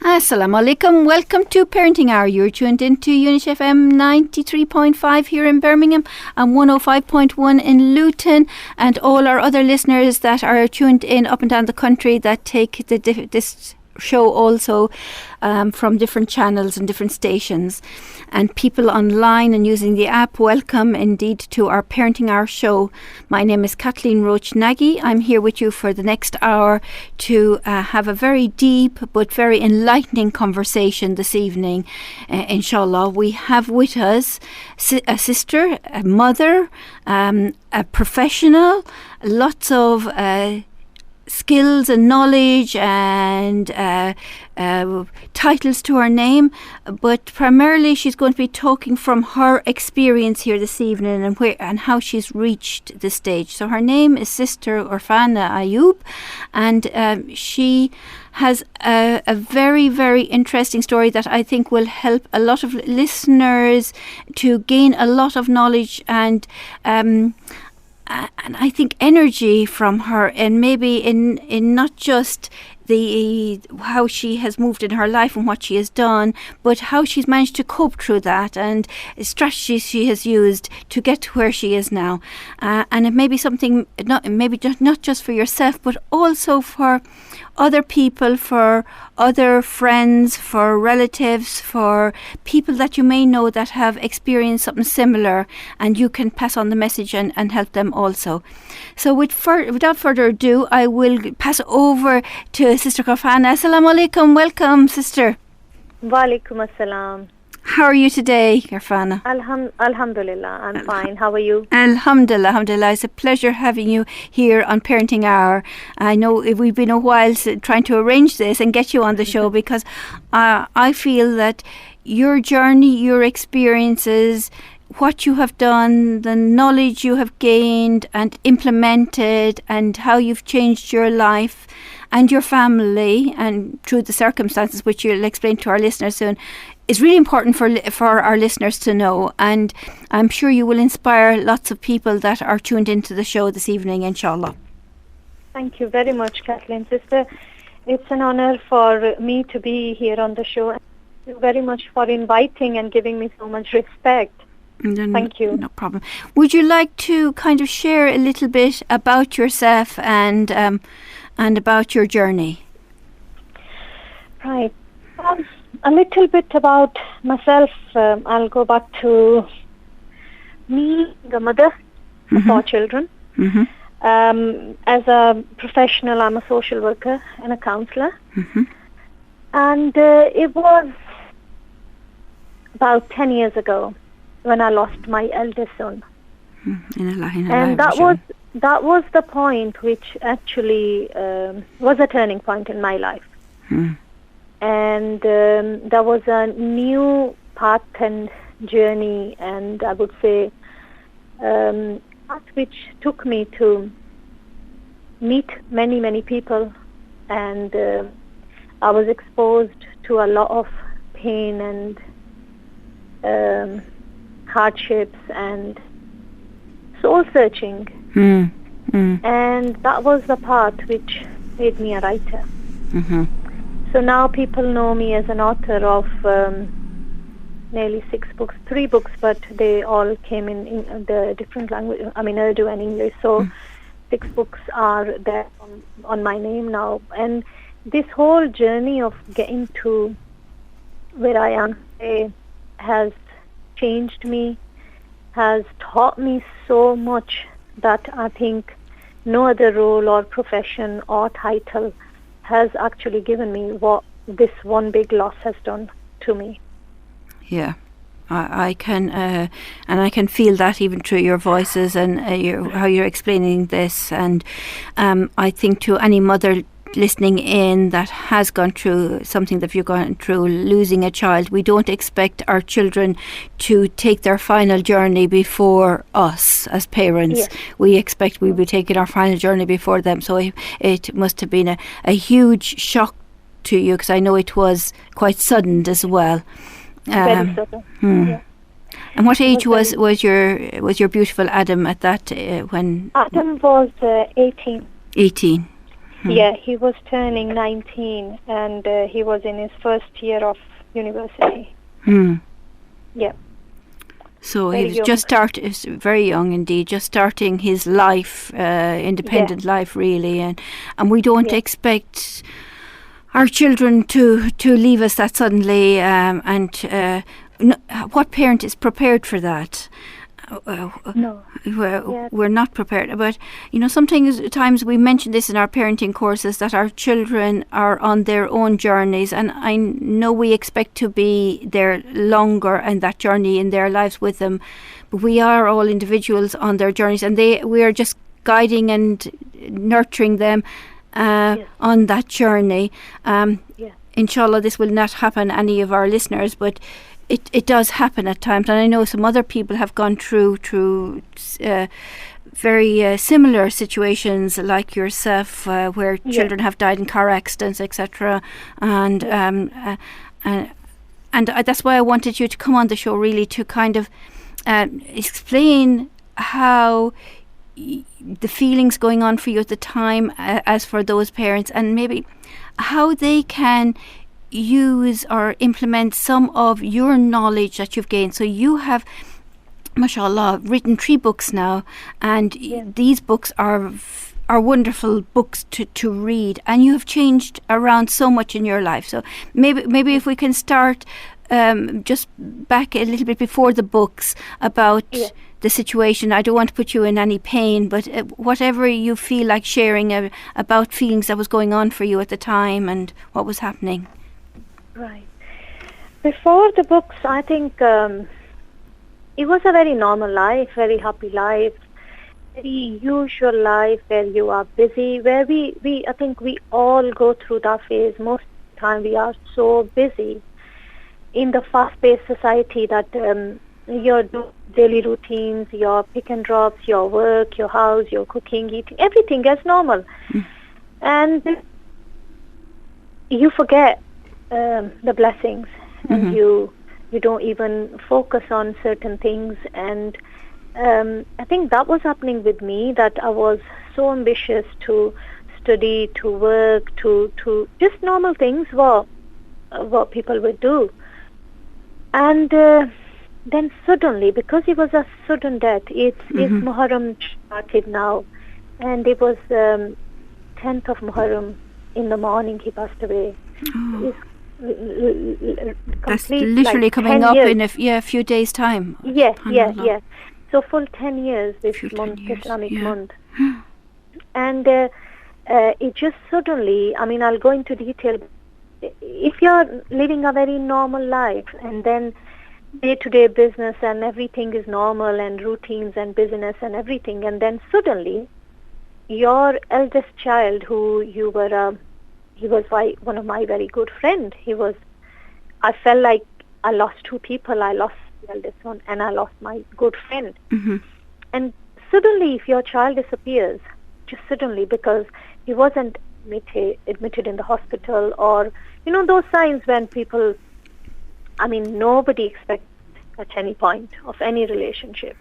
Assalamu alaikum. Welcome to Parenting Hour. You're tuned into Unit FM 93.5 here in Birmingham and 105.1 in Luton, and all our other listeners that are tuned in up and down the country that take this show also from different channels and different stations, and people online and using the app. Welcome indeed to our Parenting Hour show. My name is Kathleen Roche-Nagi. I'm here with you for the next hour to have a very deep but very enlightening conversation this evening. Inshallah, we have with us a sister, a mother, a professional, lots of skills and knowledge and titles to her name, but primarily she's going to be talking from her experience here this evening and how she's reached this stage. So her name is Sister Urfana Ayub, and she has a very, very interesting story that I think will help a lot of listeners to gain a lot of knowledge and I think energy from her, and maybe in not just how she has moved in her life and what she has done, but how she's managed to cope through that and strategies she has used to get to where she is now. And it may be something not just for yourself, but also for other people, for other friends, for relatives, for people that you may know that have experienced something similar, and you can pass on the message and help them also. So without further ado, I will pass over to Sister Urfana. Assalamu alaikum. Welcome, Sister. Wa alaikum assalam. How are you today, Urfana? Alhamdulillah, I'm fine. How are you? Alhamdulillah, alhamdulillah. It's a pleasure having you here on Parenting Hour. I know we've been a while trying to arrange this and get you on the show because I feel that your journey, your experiences, what you have done, the knowledge you have gained and implemented, and how you've changed your life and your family and through the circumstances which you'll explain to our listeners soon, is really important for our listeners to know, and I'm sure you will inspire lots of people that are tuned into the show this evening, inshallah. Thank you very much, Kathleen, sister. It's an honor for me to be here on the show. Thank you very much for inviting and giving me so much respect. Thank you. No problem. Would you like to kind of share a little bit about yourself and about your journey? Right. A little bit about myself. I'll go back to me, the mother of 4 children. Mm-hmm. As a professional, I'm a social worker and a counsellor. Mm-hmm. And it was about 10 years ago when I lost my eldest son. And that was the point which actually was a turning point in my life. Mm. And there was a new path and journey, and I would say path which took me to meet many, many people, and I was exposed to a lot of pain and hardships and soul searching. Mm. Mm. And that was the path which made me a writer. Mm-hmm. So now people know me as an author of nearly 6 books, 3 books, but they all came in the different language, Urdu and English. So 6 books are there on my name now. And this whole journey of getting to where I am today has changed me, has taught me so much that I think no other role or profession or title has actually given me what this one big loss has done to me. Yeah, I can, and I can feel that even through your voices and how you're explaining this. And I think to any mother listening in that has gone through something that you've gone through, losing a child, we don't expect our children to take their final journey before us as parents. Yes. We expect we'll be taking our final journey before them. So it must have been a huge shock to you, because I know it was quite sudden as well. Very sudden. Yeah. And what age was your beautiful Adam at that when? Adam was 18. 18. Yeah, he was turning 19, and he was in his first year of university. Yeah. So Very he was young. is very young indeed, just starting his life, independent life really, and we don't expect our children to leave us that suddenly, what parent is prepared for that? No. We're not prepared. But sometimes we mention this in our parenting courses, that our children are on their own journeys, and I know we expect to be there longer and that journey in their lives with them, but we are all individuals on their journeys, and we are just guiding and nurturing them on that journey. Inshallah, this will not happen any of our listeners, but it does happen at times, and I know some other people have gone through very similar situations like yourself, where children have died in car accidents, etc. And that's why I wanted you to come on the show, really, to kind of explain how the feelings going on for you at the time, as for those parents, and maybe how they can use or implement some of your knowledge that you've gained. So you have, mashallah, written 3 books now, and these books are wonderful books to read, and you have changed around so much in your life. So maybe if we can start just back a little bit before the books, about the situation. I don't want to put you in any pain, but whatever you feel like sharing about feelings that was going on for you at the time and what was happening. Right. Before the books, I think it was a very normal life, very happy life, very usual life where you are busy, where I think we all go through that phase. Most of the time we are so busy in the fast-paced society that your daily routines, your pick and drops, your work, your house, your cooking, eating, everything is normal. And you forget the blessings, and you don't even focus on certain things. And I think that was happening with me, that I was so ambitious to study, to work, to just normal things, what people would do. And then suddenly, because it was a sudden death, it's Muharram started now, and it was 10th of Muharram in the morning he passed away. That's literally coming up in a few days' time. Yeah. So full 10 years this month, Islamic month. And it just suddenly, I mean, I'll go into detail. If you're living a very normal life, and then day-to-day business and everything is normal, and routines and business and everything, and then suddenly your eldest child, who you were he was one of my very good friends. I felt like I lost 2 people. I lost the eldest one, and I lost my good friend. And suddenly, if your child disappears, just suddenly, because he wasn't admitted in the hospital, or, those signs when people, I mean, nobody expects at any point of any relationship.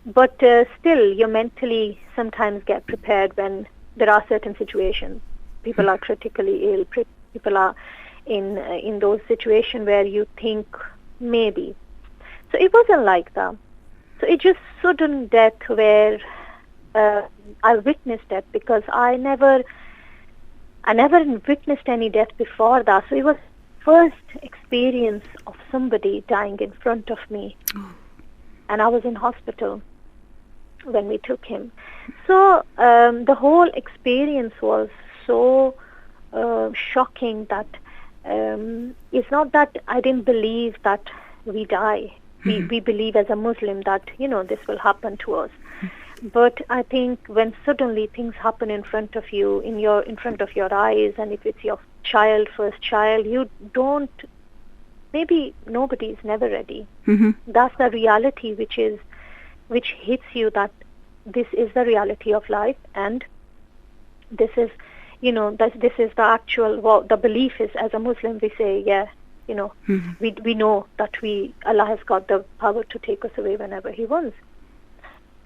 But still, you mentally sometimes get prepared when there are certain situations. People are critically ill. People are in those situations where you think maybe. So it wasn't like that. So it just sudden death where I witnessed that, because I never witnessed any death before that. So it was first experience of somebody dying in front of me, and I was in hospital when we took him. So the whole experience was so shocking that it's not that I didn't believe that we die. We believe as a Muslim that this will happen to us. But I think when suddenly things happen in front of you, in front of your eyes, and if it's your first child, you don't. Maybe nobody is never ready. That's the reality, which hits you, that this is the reality of life, and this is, this is the actual. The belief is, as a Muslim, we say, we know that Allah has got the power to take us away whenever He wants.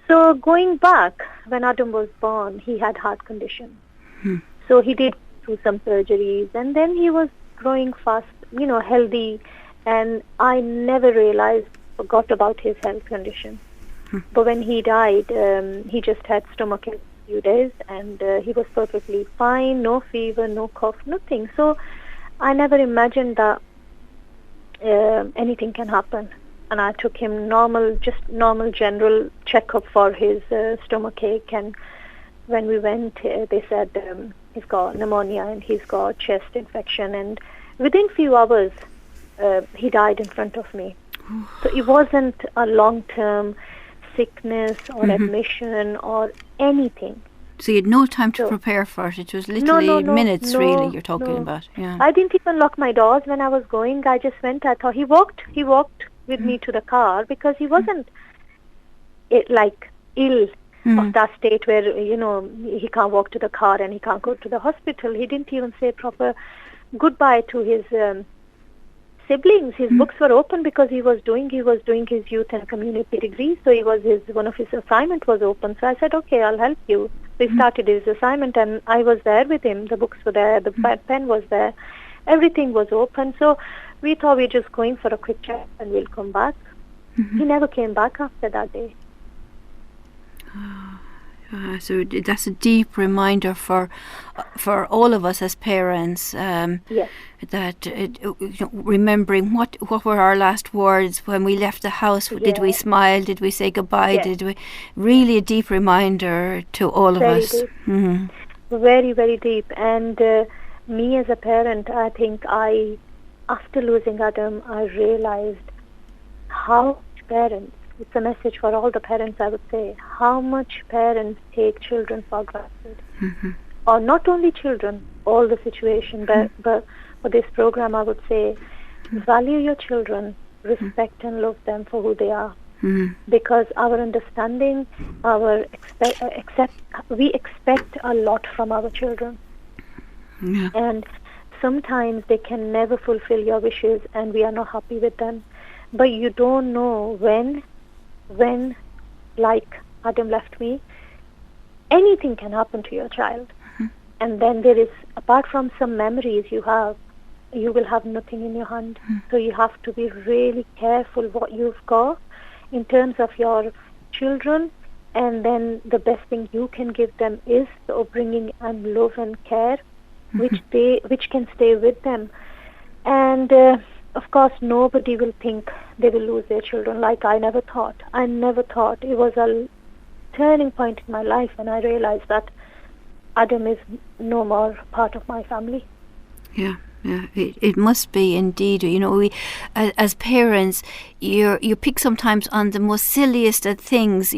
So going back, when Adam was born, he had heart condition. So he did through some surgeries, and then he was growing fast, healthy, and I never forgot about his health condition. But when he died, he just had stomach ache a few days, and he was perfectly fine, no fever, no cough, nothing. So I never imagined that anything can happen. And I took him normal general checkup for his stomach ache, and when we went, they said he's got pneumonia and he's got chest infection, and within few hours he died in front of me. So it wasn't a long-term sickness or admission or anything. So you had no time to prepare for it. It was literally minutes, really, you're talking about. Yeah. I didn't even lock my doors when I was going. I just went. I thought he walked with me to the car, because he wasn't ill of that state where, he can't walk to the car and he can't go to the hospital. He didn't even say proper goodbye to his siblings. His books were open because he was doing his youth and community degree. So one of his assignment was open. So I said, okay, I'll help you. We started his assignment, and I was there with him. The books were there, the pen was there, everything was open. So we thought we're just going for a quick chat and we'll come back. He never came back after that day. So that's a deep reminder for all of us as parents. Yes. That remembering what were our last words when we left the house. Did we smile? Did we say goodbye? Yes. Did we? Really a deep reminder to all of us. Deep. Very, very deep. And me as a parent, I think after losing Adam, I realized how parents. It's a message for all the parents, I would say, how much parents take children for granted. Or not only children, all the situation, but for this program, I would say, value your children, respect and love them for who they are. Because our understanding, we expect a lot from our children. And sometimes they can never fulfill your wishes, and we are not happy with them. But you don't know when, like Adam left me, anything can happen to your child. And then there is, apart from some memories you will have nothing in your hand. So you have to be really careful what you've got in terms of your children. And then the best thing you can give them is the upbringing and love and care, which can stay with them. And of course, nobody will think they will lose their children, like I never thought. It was a turning point in my life when I realized that Adam is no more part of my family. Yeah, it must be indeed. We, as parents, you pick sometimes on the most silliest of things,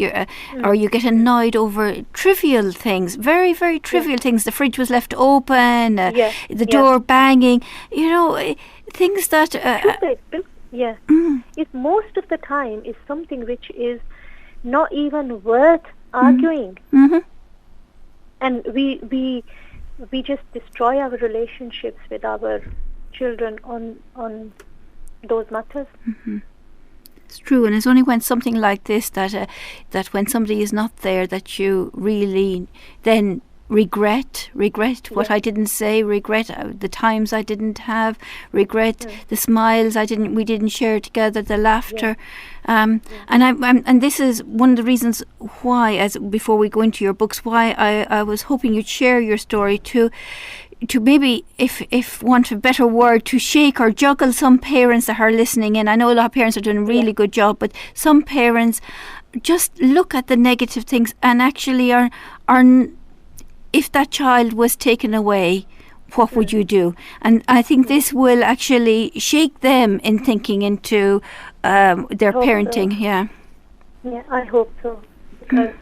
or you get annoyed over trivial things, very, very trivial things. The fridge was left open, the door banging. Things that. It most of the time is something which is not even worth arguing, and we just destroy our relationships with our children on those matters. It's true, and it's only when something like this that when somebody is not there that you really then regret what I didn't say, regret the times I didn't have, regret the smiles we didn't share together, the laughter, and this is one of the reasons why, as before we go into your books, why I was hoping you'd share your story to maybe, if want a better word, to shake or juggle some parents that are listening in. I know a lot of parents are doing a really good job, but some parents just look at the negative things and actually are if that child was taken away, what would you do? And I think this will actually shake them in thinking into their parenting. So. Yeah, I hope so, because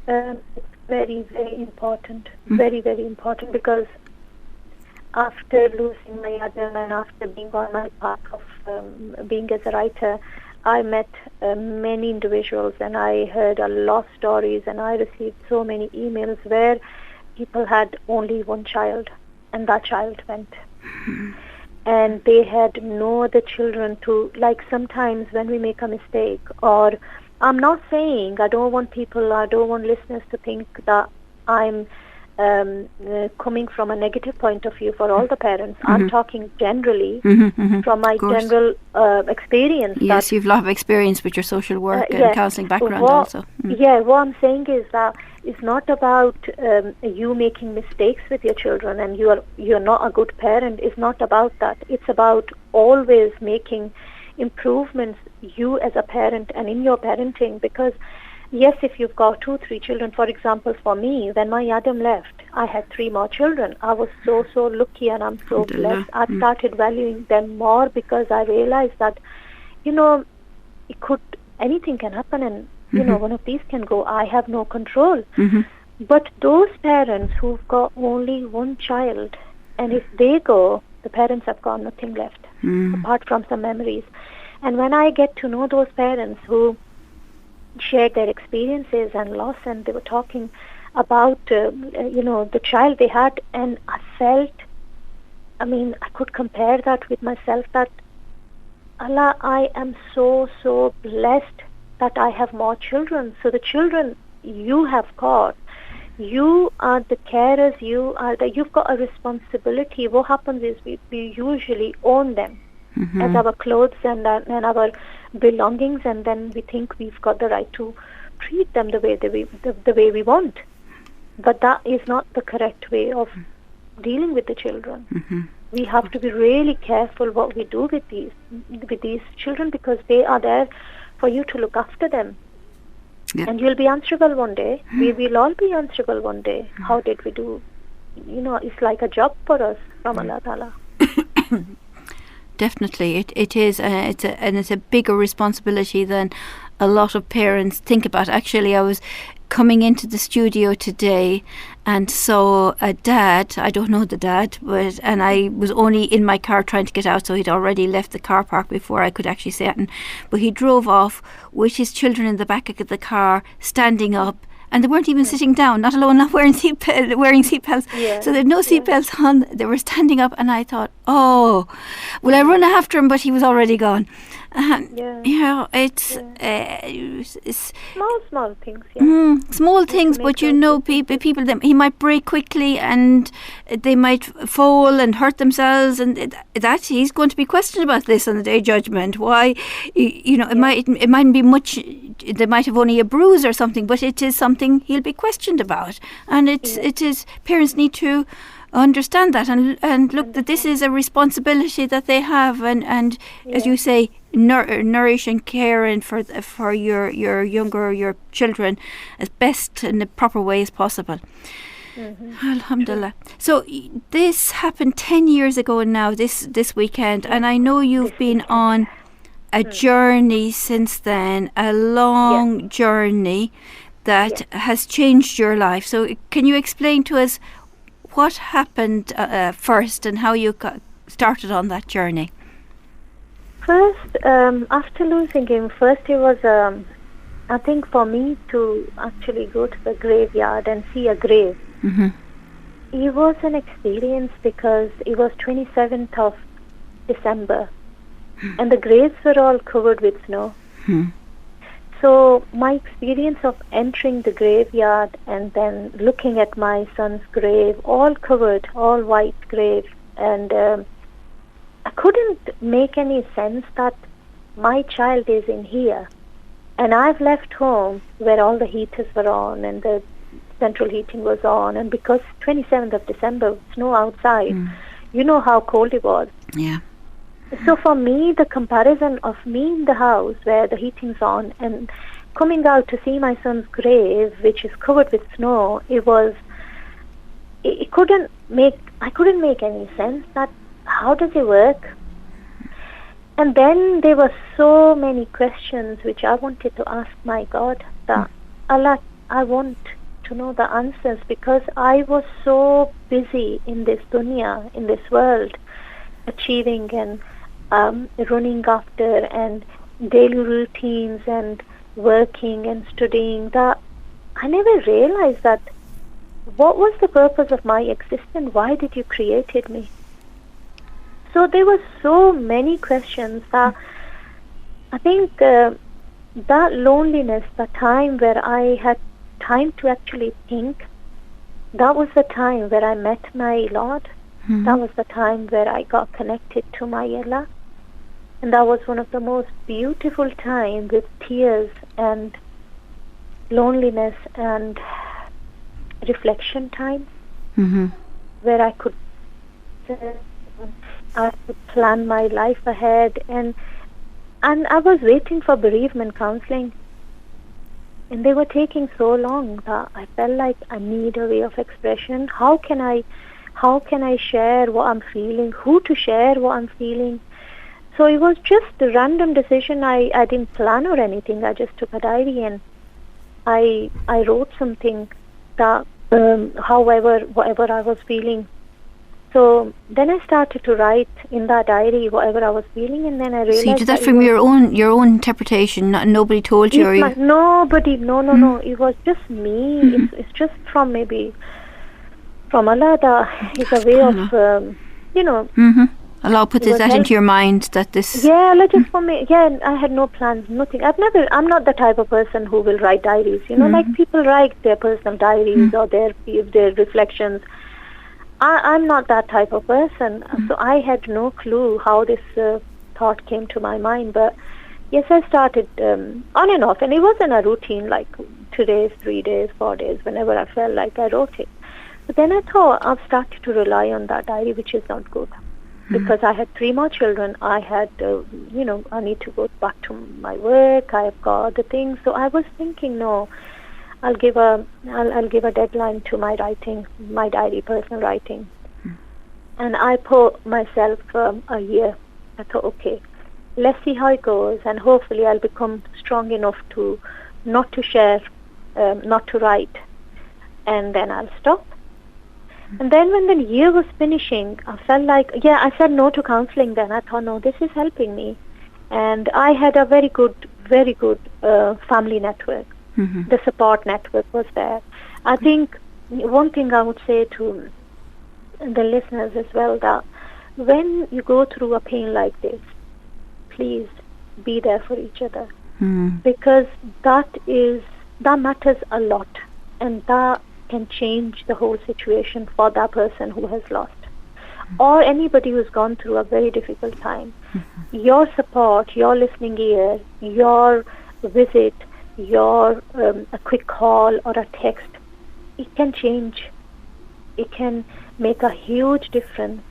it's very, very important. Very, very important, because after losing my Adam and after being on my path of being as a writer, I met many individuals, and I heard a lot of stories, and I received so many emails where people had only one child, and that child went. And they had no other children to, like sometimes when we make a mistake, or I'm not saying, I don't want listeners to think that I'm coming from a negative point of view for all the parents. I'm talking generally from my general experience. Yes, you've a lot of experience with your social work and counselling background also. Yeah, what I'm saying is that it's not about you making mistakes with your children and you're not a good parent. It's not about that. It's about always making improvements, you as a parent and in your parenting, because yes, if you've got 2-3 children, for example, for me, when my Adam left, I had 3 more children. I was so lucky, and I'm so blessed. I started valuing them more because I realized that, anything can happen, and, one of these can go. I have no control. But those parents who've got only one child, and if they go, the parents have got nothing left, apart from some memories. And when I get to know those parents who shared their experiences and loss, and they were talking about the child they had, and I felt, I could compare that with myself, that Allah, I am so blessed that I have more children. So the children you have got, you are the carers, you've got a responsibility. What happens is we usually own them as our clothes and our belongings, and then we think we've got the right to treat them the way we want. But that is not the correct way of dealing with the children. We have to be really careful what we do with these children, because they are there for you to look after them. Yeah. And you'll be answerable one day. We will all be answerable one day. How did we do? It's like a job for us from Allah Ta'ala. Definitely, it is, it's a bigger responsibility than a lot of parents think about. Actually, I was coming into the studio today and saw a dad. I don't know the dad, and I was only in my car trying to get out, so he'd already left the car park before I could actually say it. But he drove off with his children in the back of the car, standing up. And they weren't even sitting down, not alone not wearing seatbelts. Yeah. So they had no seatbelts on. They were standing up, and I thought, I run after him, but he was already gone. It's small things. Yeah. Small things, but people he might break quickly, and they might fall and hurt themselves, and that he's going to be questioned about this on the Day of Judgment. Why, it mightn't be much. They might have only a bruise or something, but it is something he'll be questioned about, and it is parents need to understand that and look that this is a responsibility that they have, and as you say, nourish and care and for your your children as best in the proper way as possible. Alhamdulillah. So this happened 10 years ago now, this weekend, and I know you've been on a journey since then, a long journey that has changed your life. So can you explain to us what happened first and how you started on that journey? First, after losing him, it was, I think for me to actually go to the graveyard and see a grave, it was an experience because it was 27th of December. And the graves were all covered with snow. So my experience of entering the graveyard and then looking at my son's grave, all covered, all white grave, and I couldn't make any sense that my child is in here. And I've left home where all the heaters were on and the central heating was on, and because 27th of December, snow outside, you know how cold it was. Yeah. So for me, the comparison of me in the house where the heating's on and coming out to see my son's grave, which is covered with snow, I couldn't make any sense that how does it work? And then there were so many questions which I wanted to ask my God, that Allah, I want to know the answers, because I was so busy in this dunya, in this world, achieving and running after and daily routines and working and studying, that I never realized that what was the purpose of my existence? Why did you created me? So there were so many questions that I think that loneliness, the time where I had time to actually think that was the time where I met my Lord. That was the time where I got connected to my Allah. And that was one of the most beautiful times, with tears and loneliness and reflection time, where I could plan my life ahead. And I was waiting for bereavement counseling. And they were taking so long that I felt like I need a way of expression. How can I share what I'm feeling? Who to share what I'm feeling? So it was just a random decision. I didn't plan or anything. I just took a diary and I wrote something that, whatever I was feeling. So then I started to write in that diary whatever I was feeling, and then I realized. So you did that from your own interpretation. Nobody told you. Nobody. No. It was just me. It's just from Allah. That is a way of Allah put that into your mind that this. Yeah, just for me. Yeah, I had no plans, nothing. I'm not the type of person who will write diaries. Like people write their personal diaries or their reflections. I'm not that type of person, so I had no clue how this thought came to my mind. But yes, I started on and off, and it wasn't a routine like 2 days, 3 days, 4 days. Whenever I felt like I wrote it. But then I thought I've started to rely on that diary, which is not good, because I had 3 more children. I had, I need to go back to my work. I've got other things. So I was thinking, no. I'll give a deadline to my writing, my diary, personal writing. And I put myself a year. I thought, okay, let's see how it goes, and hopefully I'll become strong enough to not to share, not to write, and then I'll stop. And then when the year was finishing, I felt like, I said no to counseling then. I thought, no, this is helping me. And I had a very good family network. The support network was there. I think one thing I would say to the listeners as well, that when you go through a pain like this, please be there for each other, because that matters a lot, and that can change the whole situation for that person who has lost, or anybody who's gone through a very difficult time. Your support, your listening ear, your visit, your a quick call or a text, it can change. It can make a huge difference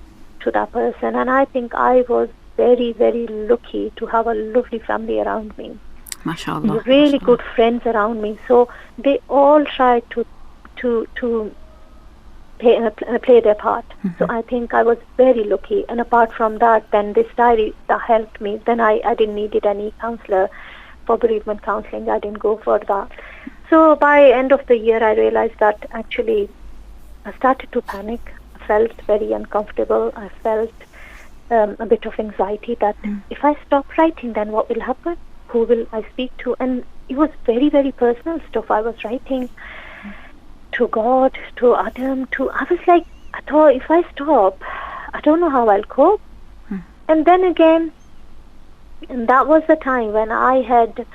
to that person. And I think I was very, very lucky to have a lovely family around me. MashaAllah. Really good friends around me. So they all tried to play their part. So I think I was very lucky. And apart from that, then this diary that helped me. Then I didn't need any counsellor for bereavement counseling. I didn't go for that. So by end of the year, I realized that actually I started to panic. I felt very uncomfortable. I felt a bit of anxiety that if I stop writing, then what will happen? Who will I speak to? And it was very, very personal stuff I was writing to God, to Adam, I was like, I thought if I stop, I don't know how I'll cope. And then again, and that was the time when I had,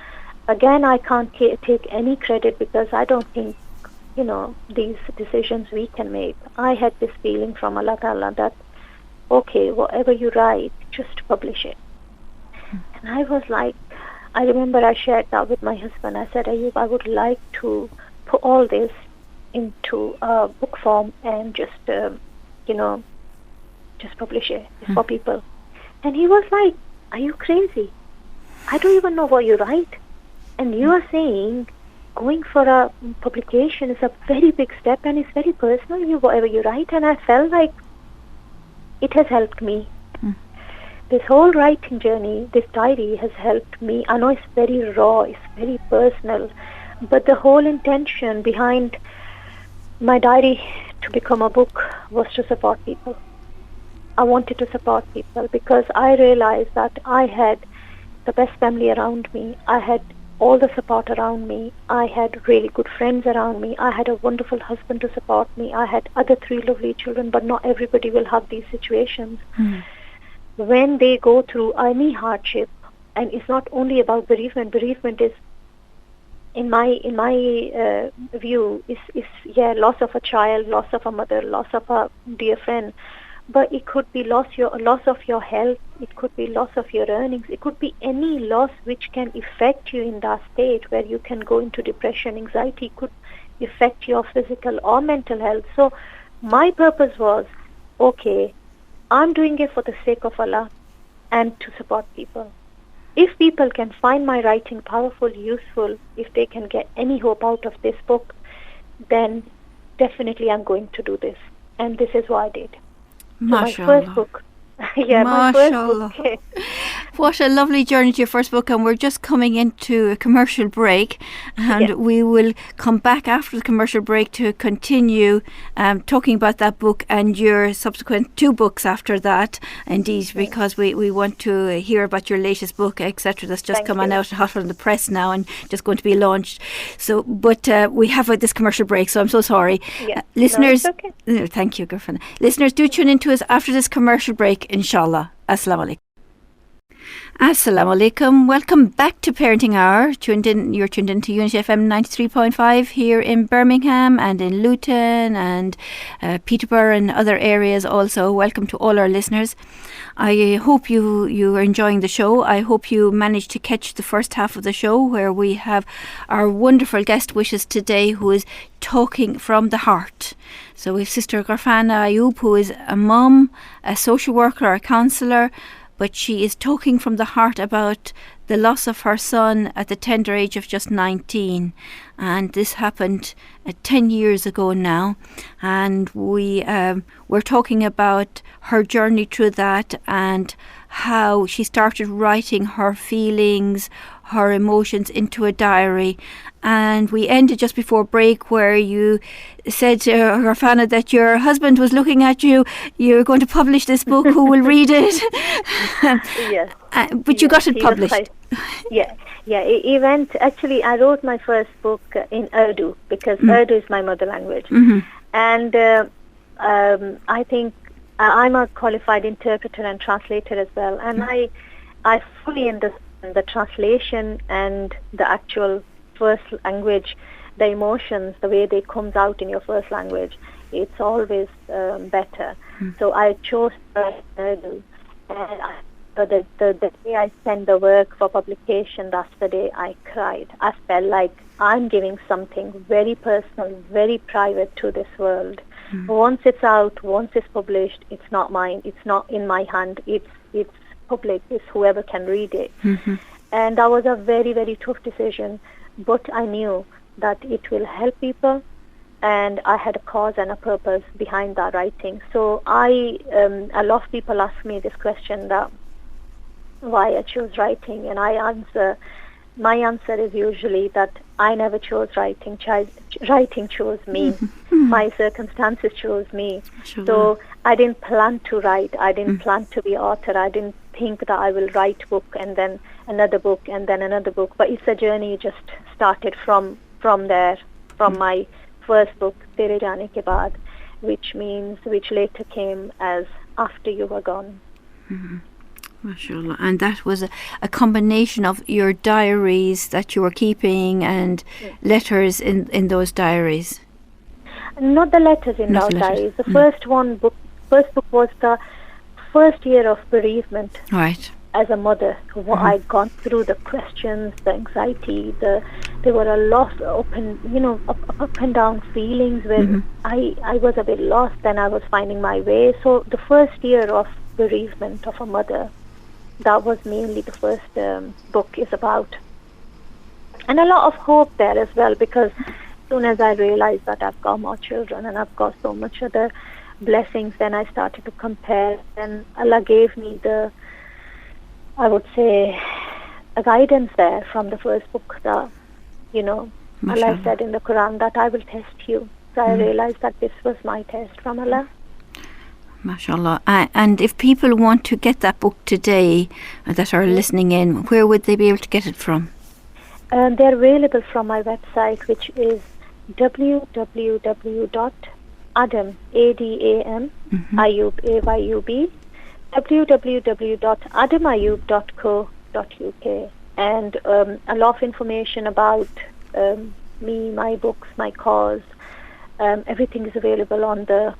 again, I can't take any credit, because I don't think, these decisions we can make. I had this feeling from Allah Ta'ala that, okay, whatever you write, just publish it. And I was like, I remember I shared that with my husband. I said, Ayub, I would like to put all this into a book form and just publish it for people. And he was like, are you crazy? I don't even know what you write. And you are saying going for a publication is a very big step, and it's very personal, whatever you write. And I felt like it has helped me. This whole writing journey, this diary has helped me. I know it's very raw, it's very personal, but the whole intention behind my diary to become a book was to support people. I wanted to support people because I realized that I had the best family around me. I had all the support around me. I had really good friends around me. I had a wonderful husband to support me. I had other 3 lovely children, but not everybody will have these situations. When they go through any hardship, and it's not only about bereavement. Bereavement is in my view, is loss of a child, loss of a mother, loss of a dear friend. But it could be loss of your health. It could be loss of your earnings. It could be any loss which can affect you in that state where you can go into depression, anxiety. It could affect your physical or mental health. So my purpose was, okay, I'm doing it for the sake of Allah and to support people. If people can find my writing powerful, useful, if they can get any hope out of this book, then definitely I'm going to do this. And this is what I did. So my first book. My first book. What a lovely journey to your first book, and we're just coming into a commercial break, and we will come back after the commercial break to continue talking about that book and your subsequent 2 books after that, indeed, because we want to hear about your latest book, etc. That's just coming out hot on the press now and just going to be launched. So, but we have this commercial break, so I'm so sorry. Listeners, no, it's okay. Thank you, Urfana. Listeners, do tune into us after this commercial break, inshallah. Assalamu alaikum. Assalamu alaikum. Welcome back to Parenting Hour. You're tuned in to Unity FM 93.5 here in Birmingham and in Luton and Peterborough and other areas also. Welcome to all our listeners. I hope you are enjoying the show. I hope you managed to catch the first half of the show where we have our wonderful guest with us today who is talking from the heart. So we have Sister Urfana Ayub, who is a mum, a social worker, a counsellor, but she is talking from the heart about the loss of her son at the tender age of just 19. And this happened 10 years ago now. And we're talking about her journey through that and how she started writing her feelings, her emotions into a diary. And we ended just before break where you said to Urfana that your husband was looking at you. You're going to publish this book. Who will read it? Yes. But you got it published. He went. Actually, I wrote my first book in Urdu because Urdu is my mother language. And I think I'm a qualified interpreter and translator as well. And I fully understand the translation and the actual first language, the emotions, the way they comes out in your first language, it's always better. So I chose Urdu. And the day I sent the work for publication, that's the day I cried. I felt like I'm giving something very personal, very private to this world. Once it's out, once it's published, it's not mine, it's not in my hand, it's public, it's whoever can read it. And that was a very, very tough decision, but I knew that it will help people, and I had a cause and a purpose behind that writing. So a lot of people ask me this question, that why I chose writing, and my answer is usually that I never chose writing. Writing chose me. My circumstances chose me. So I didn't plan to write. I didn't plan to be author. I didn't think that I will write a book and then another book and then another book. But it's a journey just started from there, from my first book, Tere Jaane Ke Baad, which later came as After You Were Gone. MashaAllah. And that was a combination of your diaries that you were keeping and letters in those diaries. Not the letters in those diaries. The first book was the first year of bereavement. Right. As a mother, what I'd gone through, the questions, the anxiety, there were a lot of up and down feelings where I was a bit lost, then I was finding my way. So the first year of bereavement of a mother, that was mainly the first book is about. And a lot of hope there as well, because as soon as I realized that I've got more children and I've got so much other blessings, then I started to compare, and Allah gave me I would say, a guidance there from the first book that, Allah said in the Quran that I will test you. So I realized that this was my test from Allah. MashaAllah. And if people want to get that book today that are listening in, where would they be able to get it from? They're available from my website, which is www.adam, A-D-A-M, Ayub, A-Y-U-B, www.adamayub.co.uk. And a lot of information about me, my books, my cause. Everything is available on the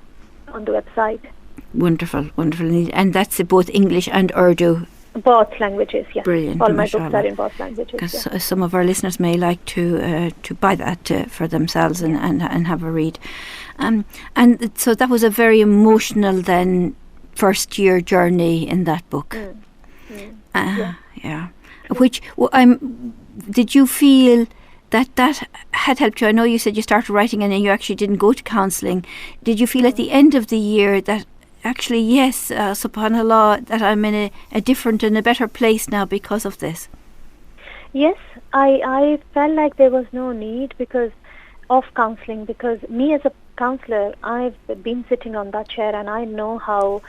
website. Wonderful, wonderful. And that's both English and Urdu. Both languages, yes. Brilliant. All my books are in both languages. Because some of our listeners may like to buy that for themselves and have a read. And so that was a very emotional then first year journey in that book. Yeah. Which did you feel that had helped you? I know you said you started writing and then you actually didn't go to counselling. Did you feel at the end of the year that actually, yes, subhanAllah, that I'm in a different and a better place now because of this? Yes, I felt like there was no need of counselling, because me as a counsellor, I've been sitting on that chair and I know how,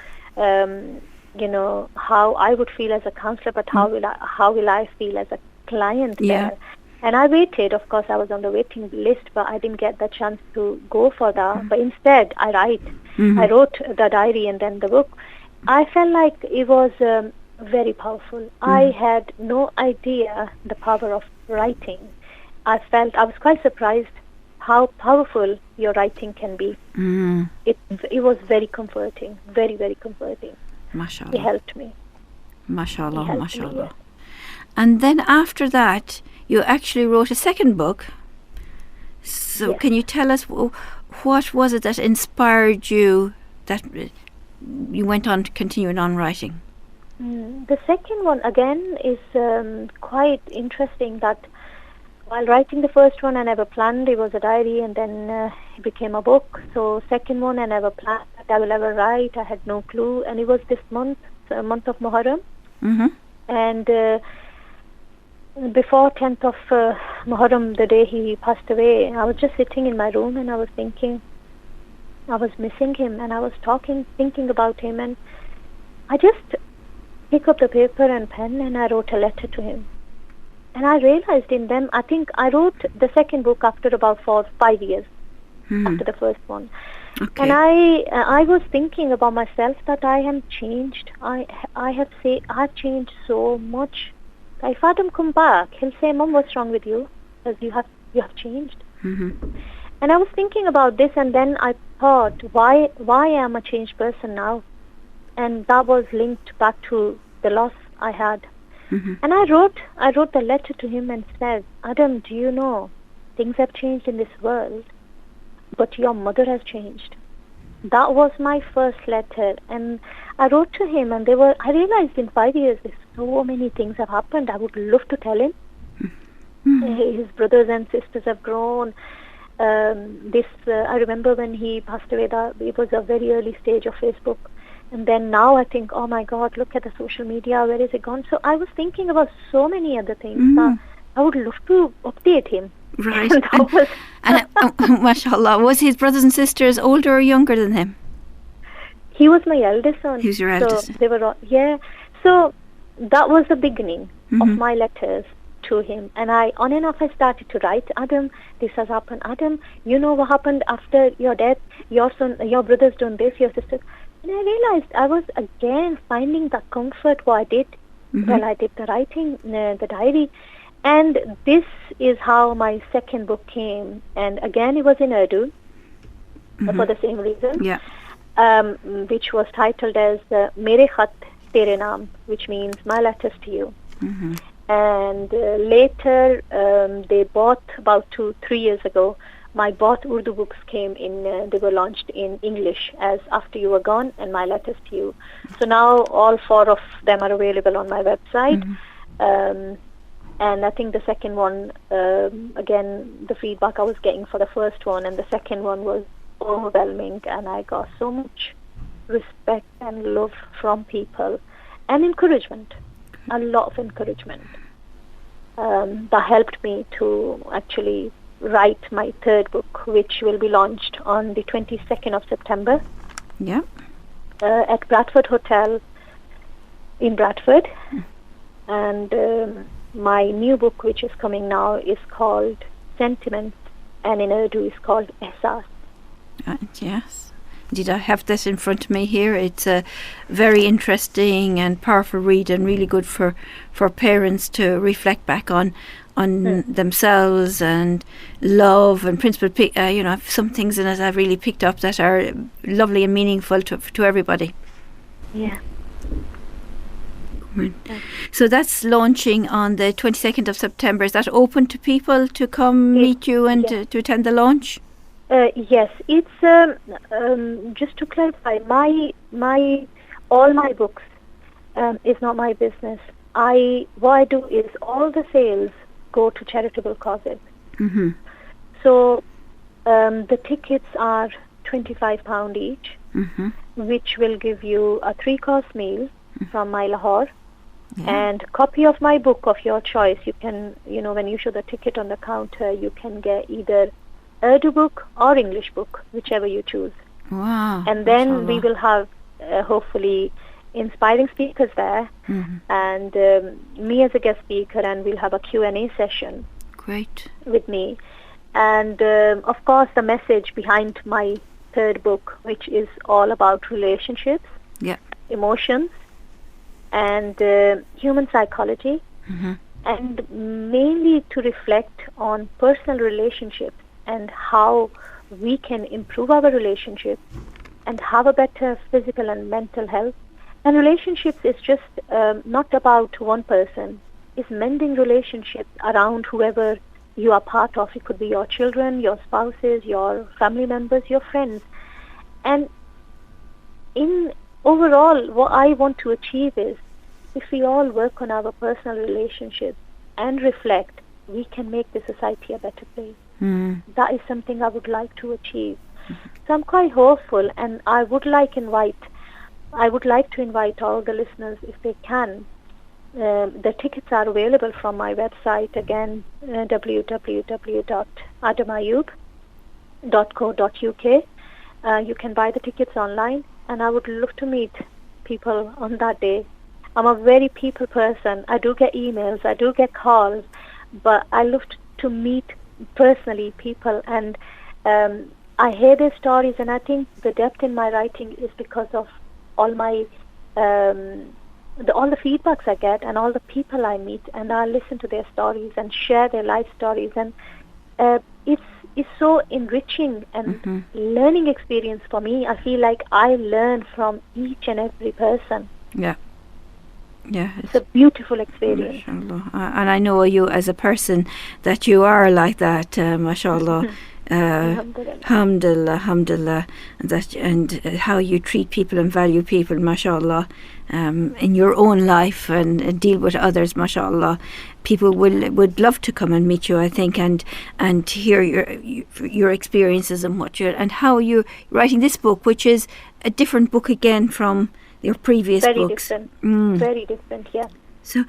how I would feel as a counsellor, but how will I feel as a client there? And I waited. Of course, I was on the waiting list, but I didn't get the chance to go for that. But instead, I write. I wrote the diary and then the book. I felt like it was very powerful. I had no idea the power of writing. I was quite surprised how powerful your writing can be. It was very comforting, very, very comforting. MashaAllah. It helped me. MashaAllah, MashaAllah. Yes. And then after that, you actually wrote a second book. So can you tell us what was it that inspired you that you went on to continuing on writing? The second one again is quite interesting, that while writing the first one I never planned. It was a diary and then it became a book. So second one I never planned that I will ever write. I had no clue, and it was this month of Muharram. And before 10th of Muharram, the day he passed away, I was just sitting in my room and I was thinking, I was missing him, and I was thinking about him, and I just picked up the paper and pen and I wrote a letter to him. And I realized in them, I think I wrote the second book after about 5 years after the first one. Okay. And I was thinking about myself that I am changed. I've changed so much. If Adam come back, he'll say, "Mom, what's wrong with you? Because you have changed." And I was thinking about this, and then I thought, why am I a changed person now? And that was linked back to the loss I had. And I wrote the letter to him and said, "Adam, do you know things have changed in this world, but your mother has changed." That was my first letter, and I wrote to him, and I realized in 5 years so many things have happened. I would love to tell him. His brothers and sisters have grown. I remember when he passed away, that it was a very early stage of Facebook. And then now I think, oh my God, look at the social media, where is it gone? So I was thinking about so many other things. I would love to update him. Right. MashaAllah, was his brothers and sisters older or younger than him? He was my eldest son. He was your eldest. So they were all, So that was the beginning of my letters to him. And on and off I started to write, "Adam, this has happened. Adam, you know what happened after your death? Your brother's done this, your sister." And I realized I was again finding the comfort what I did when I did the writing, the diary. And this is how my second book came. And again, it was in Urdu for the same reason, which was titled as Mere Khat Tere Naam, which means My Letters to You. And later, they bought about 3 years ago, both Urdu books came in, they were launched in English as After You Were Gone and My Letters to You. So now all 4 of them are available on my website. And I think the second one, again, the feedback I was getting for the first one and the second one was overwhelming, and I got so much respect and love from people and encouragement, a lot of encouragement. That helped me to actually write my third book, which will be launched on the 22nd of September at Bradford Hotel in Bradford. And my new book, which is coming now, is called Sentiment, and in Urdu is called Ehsas. Yes. Indeed, I have this in front of me here. It's a very interesting and powerful read, and really good for parents to reflect back on themselves and love and principle. Some things in it I've really picked up that are lovely and meaningful to everybody. Yeah. So that's launching on the 22nd of September. Is that open to people to come meet you and to attend the launch? Yes, it's just to clarify. All my books is not my business. What I do is all the sales go to charitable causes. Mm-hmm. So the tickets are £25 each, mm-hmm. which will give you a 3-course meal from my Lahore. Yeah. And a copy of my book of your choice. You can, when you show the ticket on the counter, you can get either Urdu book or English book, whichever you choose. Wow. And then we will have, hopefully, inspiring speakers there, mm-hmm. and me as a guest speaker, and we'll have a Q&A session. Great. With me. And, of course, the message behind my 3rd book, which is all about relationships, emotions, and human psychology, mm-hmm. and mainly to reflect on personal relationships and how we can improve our relationships and have a better physical and mental health. And relationships is just not about one person. It's mending relationships around whoever you are part of. It could be your children, your spouses, your family members, your friends. And in overall, what I want to achieve is, if we all work on our personal relationships and reflect, we can make the society a better place. Mm. That is something I would like to achieve. So I'm quite hopeful, and I would like to invite all the listeners, if they can. The tickets are available from my website, again, www.adamayub.co.uk. You can buy the tickets online, and I would love to meet people on that day. I'm a very people person. I do get emails, I do get calls, but I love to meet personally people, and I hear their stories, and I think the depth in my writing is because of all my all the feedbacks I get and all the people I meet, and I listen to their stories and share their life stories, and it's so enriching and mm-hmm. learning experience for me. I feel like I learn from each and every person. Yeah. It's a beautiful experience. Mashallah. And I know you as a person that you are like that, mashallah. Alhamdulillah, and how you treat people and value people, mashallah, in your own life and deal with others, mashallah. People would love to come and meet you, I think, and hear your experiences and how you're writing this book, which is a different book again from your previous books. Very different, yeah. So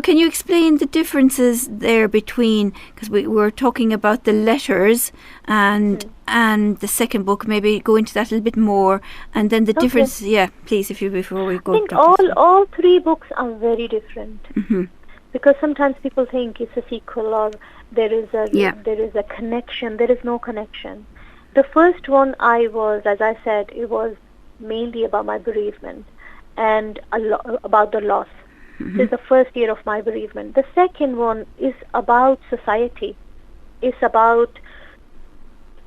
can you explain the differences there between, because we were talking about the letters and the second book, maybe go into that a little bit more, and then the difference, please, before we go. I think all 3 books are very different, mm-hmm. because sometimes people think it's a sequel or there is a connection. There is no connection. The first one as I said, it was mainly about my bereavement and about the loss. Mm-hmm. This is the first year of my bereavement. The second one is about society. It's about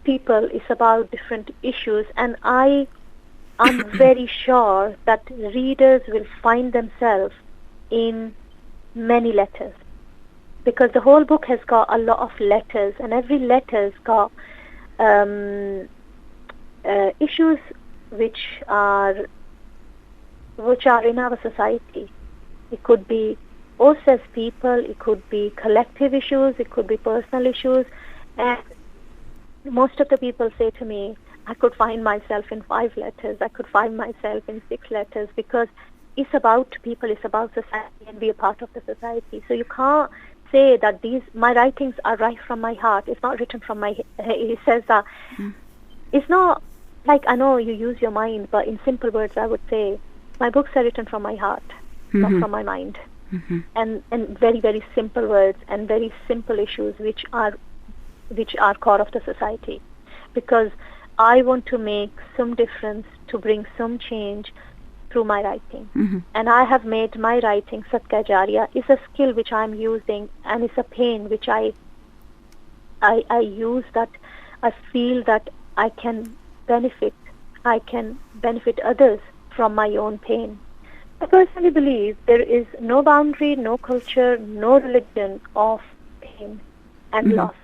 people. It's about different issues. And I'm very sure that readers will find themselves in many letters. Because the whole book has got a lot of letters, and every letter's got issues which are in our society. It could be us as people, it could be collective issues, it could be personal issues. And most of the people say to me, I could find myself in 5 letters, I could find myself in 6 letters, because it's about people, it's about society, and be a part of the society. So you can't say that my writings are right from my heart. It's not written from my head. It says that it's not like, I know you use your mind, but in simple words I would say my books are written from my heart, mm-hmm. not from my mind. Mm-hmm. And very, very simple words and very simple issues which are core of the society. Because I want to make some difference, to bring some change through my writing. And I have made my writing Sadqa Jariya is a skill which I'm using, and it's a pain which I use, that I feel that I can benefit others from my own pain. I personally believe there is no boundary, no culture, no religion of pain and loss,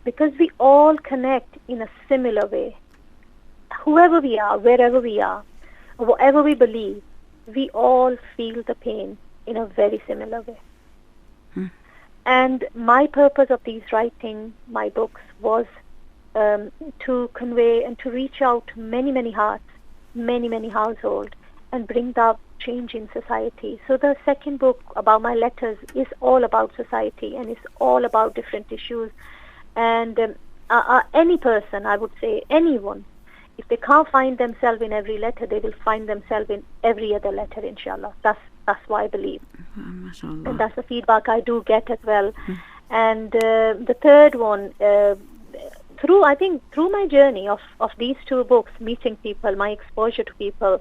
because we all connect in a similar way. Whoever we are, wherever we are, whatever we believe, we all feel the pain in a very similar way. And my purpose of these writing, my books, was to convey and to reach out to many, many hearts, many, many households, and bring that change in society. So the second book about my letters is all about society, and it's all about different issues. And any person, I would say, anyone, if they can't find themselves in every letter, they will find themselves in every other letter, inshallah. That's what I believe. And that's the feedback I do get as well. And the third one, through my journey of these two books, meeting people, my exposure to people,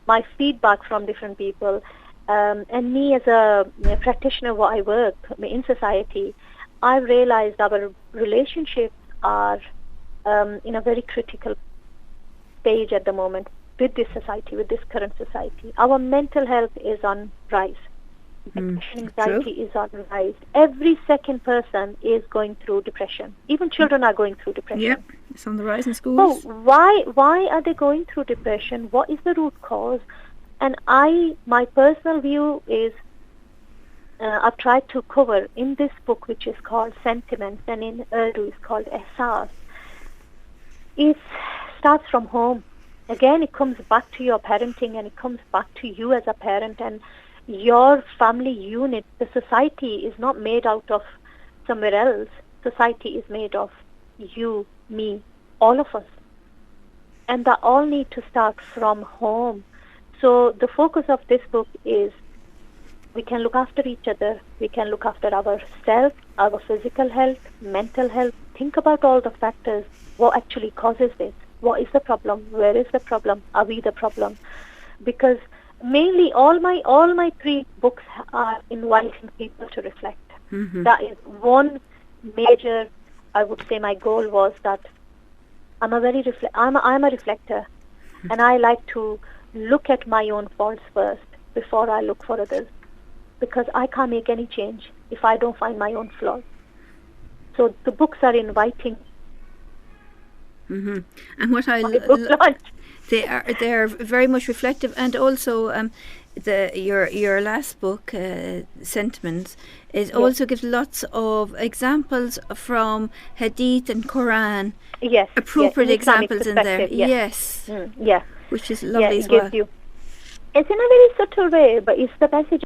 my feedback from different people, and me as a practitioner, what I work in society, I've realized our relationships are in a very critical stage at the moment with this society, with this current society. Our mental health is on rise. Anxiety is on rise. Every second person is going through depression. Even children are going through depression. Yep, it's on the rise in schools. So why are they going through depression? What is the root cause? And my personal view is, I've tried to cover in this book, which is called Sentiments, and in Urdu is called Ehsaas. It starts from home. Again, it comes back to your parenting, and it comes back to you as a parent and your family unit. The society is not made out of somewhere else. Society is made of you, me, all of us. And that all need to start from home. So the focus of this book is we can look after each other. We can look after ourselves, our physical health, mental health. Think about all the factors. What actually causes this? What is the problem? Where is the problem? Are we the problem? Because mainly all my three books are inviting people to reflect. That is one major, I would say, my goal was that I'm a reflector, and I like to look at my own faults first before I look for others, because I can't make any change if I don't find my own flaws. So the books are inviting. And what they are very much reflective, and also your last book, Sentiments, is also gives lots of examples from Hadith and Quran. Yes, appropriate examples in there. Yes, which is lovely as well. It's in a very subtle way, but it's the message.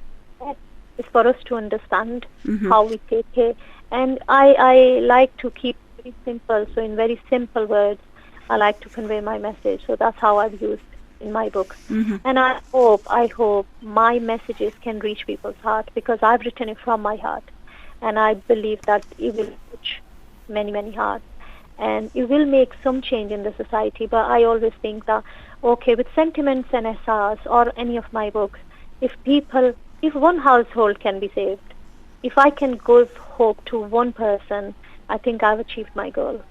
It's for us to understand how we take care. And I like to keep it very simple. So in very simple words, I like to convey my message. So that's how I've used in my books. And I hope my messages can reach people's heart, because I've written it from my heart. And I believe that it will reach many, many hearts. And it will make some change in the society. But I always think that, okay, with Sentiments and Ehsaas or any of my books, if one household can be saved, if I can give hope to one person, I think I've achieved my goal.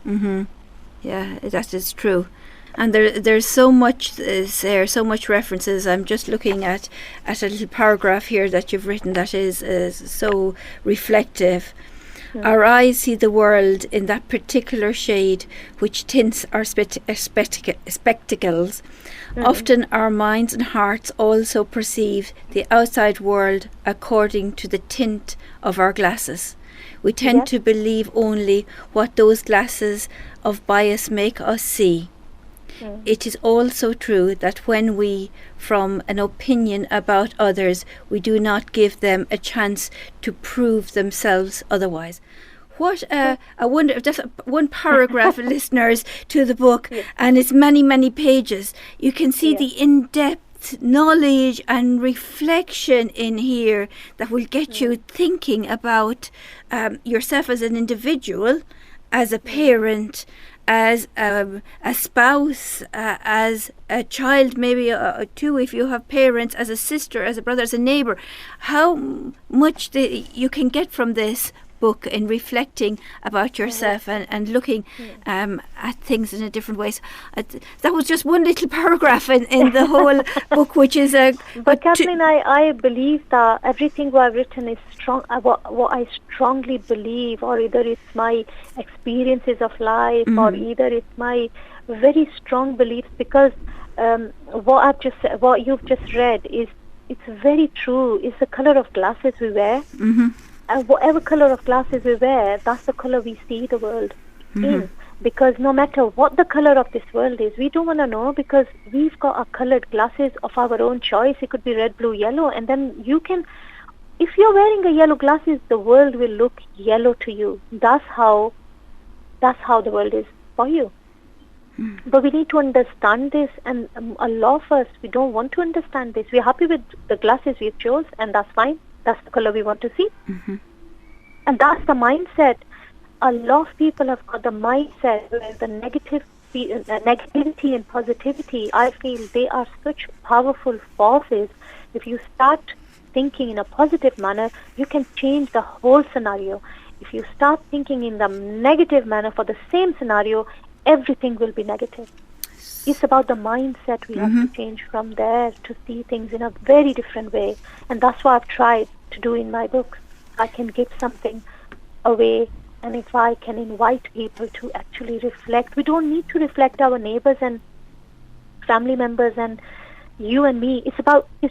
Yeah, that is true. And there's so much there, so much references. I'm just looking at a little paragraph here that you've written that is so reflective. Our eyes see the world in that particular shade which tints our spectacles. Often our minds and hearts also perceive the outside world according to the tint of our glasses. We tend to believe only what those glasses of bias make us see. It is also true that when we form an opinion about others, we do not give them a chance to prove themselves otherwise. What I wonder if just one paragraph, listeners, to the book, and it's many, many pages. You can see the in-depth knowledge and reflection in here that will get you thinking about yourself as an individual, as a parent, as a spouse, as a child, maybe too, if you have parents, as a sister, as a brother, as a neighbour, how much you can get from this book in reflecting about yourself and looking at things in a different way. So, that was just one little paragraph in the whole book, which is a... But Kathleen, I believe that everything what I've written is strong. What I strongly believe, or either it's my experiences of life, or either it's my very strong beliefs, because what you've just read it's very true. It's the color of glasses we wear. And whatever color of glasses we wear, that's the color we see the world in. Because no matter what the color of this world is, we don't want to know, because we've got our colored glasses of our own choice. It could be red, blue, yellow, and then you can, if you're wearing a yellow glasses, the world will look yellow to you. That's how the world is for you. But we need to understand this, and a lot of us, we don't want to understand this. We're happy with the glasses we've chose, and that's fine. That's the color we want to see. And that's the mindset. A lot of people have got the mindset where the negativity and positivity, I feel they are such powerful forces. If you start thinking in a positive manner, you can change the whole scenario. If you start thinking in the negative manner for the same scenario, everything will be negative. It's about the mindset we have to change from there to see things in a very different way. And that's what I've tried to do in my books. I can give something away, and if I can invite people to actually reflect. We don't need to reflect our neighbors and family members and you and me. It's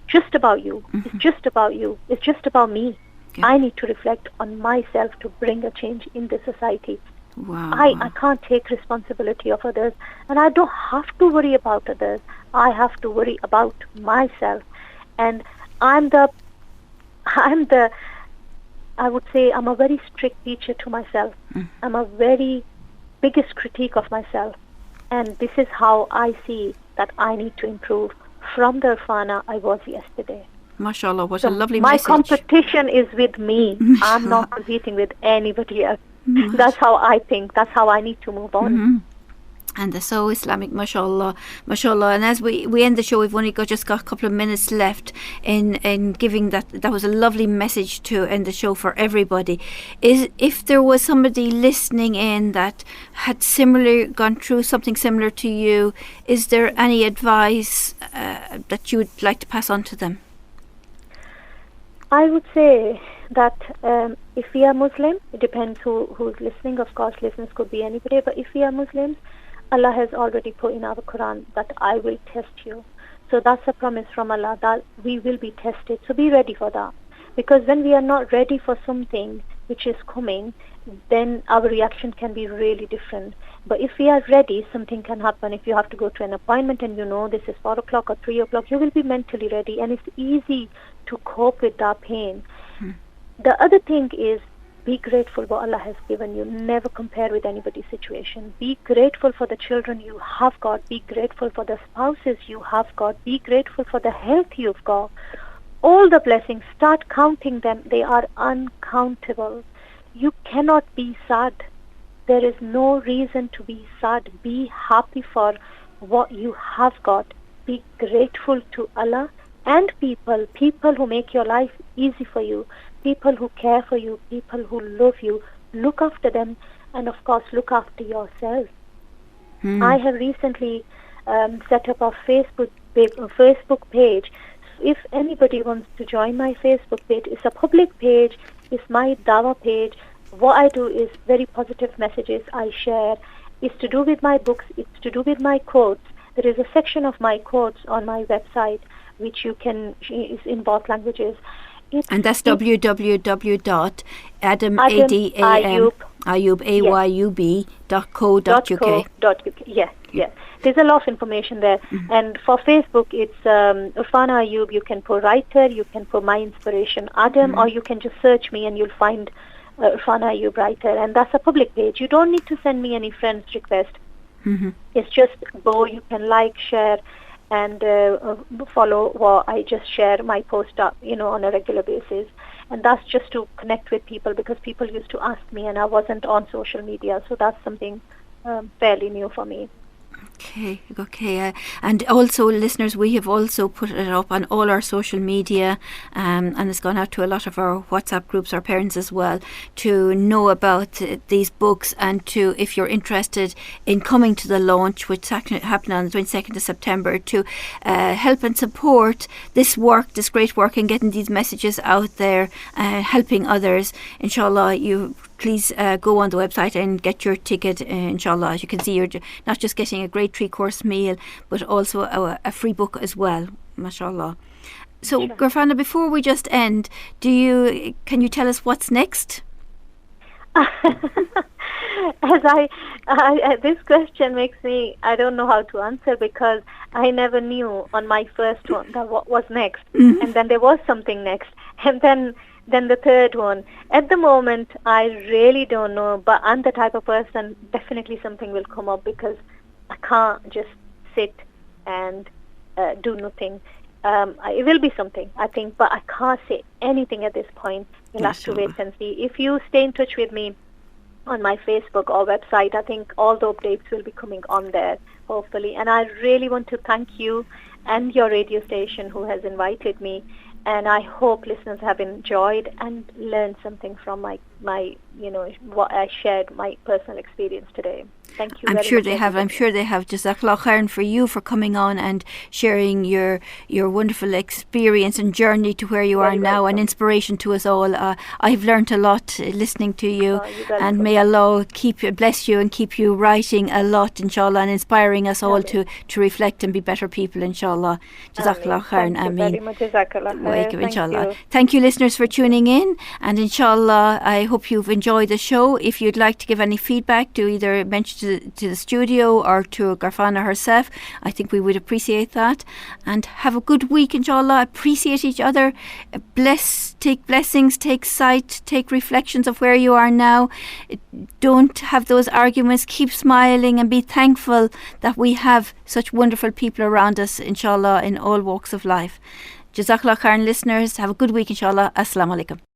just about you. It's just about you. It's just about me. Yeah. I need to reflect on myself to bring a change in the society. Wow. I can't take responsibility of others, and I don't have to worry about others. I have to worry about myself. And I would say I'm a very strict teacher to myself. I'm a very biggest critique of myself. And this is how I see that I need to improve from the Urfana I was yesterday. MashaAllah, what a lovely message. My competition is with me. I'm not competing with anybody else. That's how I think. That's how I need to move on. And they're so Islamic, mashallah, mashallah. And as we end the show, we've only just got a couple of minutes left in giving that was a lovely message to end the show for everybody. If there was somebody listening in that had gone through something similar to you, is there any advice that you would like to pass on to them? I would say that if we are Muslim, it depends who's listening. Of course, listeners could be anybody, but if we are Muslims, Allah has already put in our Quran that I will test you. So that's a promise from Allah that we will be tested. So be ready for that. Because when we are not ready for something which is coming, then our reaction can be really different. But if we are ready, something can happen. If you have to go to an appointment and you know this is 4 o'clock or 3 o'clock, you will be mentally ready, and it's easy to cope with that pain. The other thing is, be grateful what Allah has given you. Never compare with anybody's situation. Be grateful for the children you have got. Be grateful for the spouses you have got. Be grateful for the health you've got. All the blessings, start counting them. They are uncountable. You cannot be sad. There is no reason to be sad. Be happy for what you have got. Be grateful to Allah and people who make your life easy for you, people who care for you, people who love you. Look after them, and of course look after yourself. I have recently set up a Facebook page. If anybody wants to join my Facebook page, it's a public page. It's my Dawa page. What I do is very positive messages I share. It's to do with my books. It's to do with my quotes. There is a section of my quotes on my website which you can, is in both languages. And that's www.ayub.co.uk. Yes. There's a lot of information there. And for Facebook, it's Urfana Ayub. You can put writer, you can put my inspiration, Adam, or you can just search me and you'll find Urfana Ayub writer. And that's a public page. You don't need to send me any friends request. It's just go, you can like, share, and follow what I just share my post up, on a regular basis. And that's just to connect with people, because people used to ask me and I wasn't on social media. So that's something fairly new for me. Okay. And also, listeners, we have also put it up on all our social media, and it's gone out to a lot of our WhatsApp groups, our parents as well, to know about these books, and to, if you're interested in coming to the launch, which is happening on the 22nd of September, to help and support this work, this great work, in getting these messages out there, helping others. Inshallah, you please go on the website and get your ticket, inshallah. As you can see, you're not just getting a great 3-course meal, but also a free book as well, mashallah. So, sure. Urfana, before we just end, can you tell us what's next? This question makes me, I don't know how to answer, because I never knew on my first one that what was next, and then there was something next, and then the third one. At the moment, I really don't know, but I'm the type of person, definitely something will come up, because I can't just sit and do nothing. It will be something, I think, but I can't say anything at this point. You'll have to wait and see. If you stay in touch with me on my Facebook or website, I think all the updates will be coming on there, hopefully. And I really want to thank you and your radio station who has invited me. And I hope listeners have enjoyed and learned something from my what I shared, my personal experience today. Thank you. I'm sure they have. Jazakallah khairan for you for coming on and sharing your wonderful experience and journey to where you are now, and inspiration to us all. I've learnt a lot listening to you, and may Allah bless you and keep you writing a lot, inshallah, and inspiring us all to reflect and be better people, inshallah. Jazakallah khairan. Ameen. Inshallah. Thank you, listeners, for tuning in, and inshallah, I hope you've enjoyed the show. If you'd like to give any feedback, to either mention to the studio or to Urfana herself, I think we would appreciate that. And have a good week, inshallah. Appreciate each other. Take blessings, take sight, take reflections of where you are now. Don't have those arguments. Keep smiling and be thankful that we have such wonderful people around us, inshallah, in all walks of life. Jazakallah khairan, listeners. Have a good week, inshallah. Assalamu alaikum.